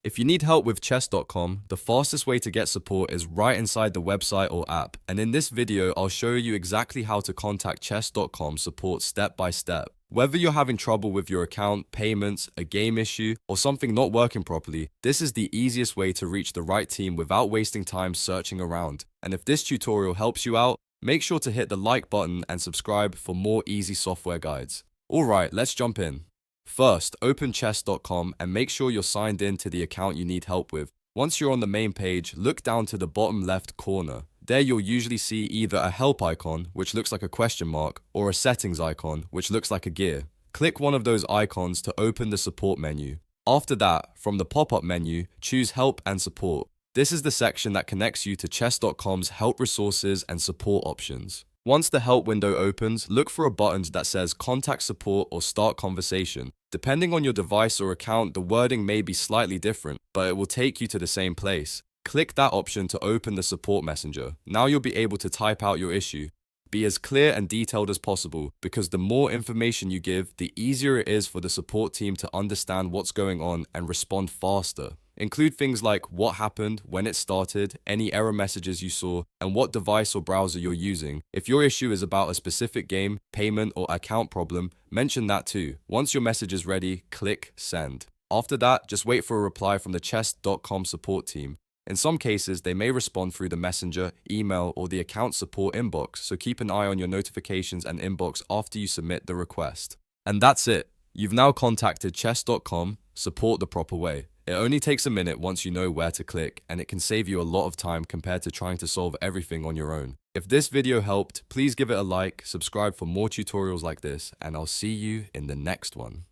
If you need help with chess.com, the fastest way to get support is right inside the website or app. And in this video, I'll show you exactly how to contact chess.com support step by step. Whether you're having trouble with your account, payments, a game issue, or something not working properly, this is the easiest way to reach the right team without wasting time searching around. And if this tutorial helps you out, make sure to hit the like button and subscribe for more easy software guides. Alright, let's jump in. First, open chess.com and make sure you're signed in to the account you need help with. Once you're on the main page, look down to the bottom left corner. There you'll usually see either a help icon, which looks like a question mark, or a settings icon, which looks like a gear. Click one of those icons to open the support menu. After that, from the pop-up menu, choose Help and Support. This is the section that connects you to chess.com's help resources and support options. Once the help window opens, look for a button that says Contact Support or Start Conversation. Depending on your device or account, the wording may be slightly different, but it will take you to the same place. Click that option to open the support messenger. Now you'll be able to type out your issue. Be as clear and detailed as possible, because the more information you give, the easier it is for the support team to understand what's going on and respond faster. Include things like what happened, when it started, any error messages you saw, and what device or browser you're using. If your issue is about a specific game, payment, or account problem, mention that too. Once your message is ready, click Send. After that, just wait for a reply from the chess.com support team. In some cases, they may respond through the messenger, email, or the account support inbox, so keep an eye on your notifications and inbox after you submit the request. And that's it. You've now contacted chess.com support the proper way. It only takes a minute once you know where to click, and it can save you a lot of time compared to trying to solve everything on your own. If this video helped, please give it a like, subscribe for more tutorials like this, and I'll see you in the next one.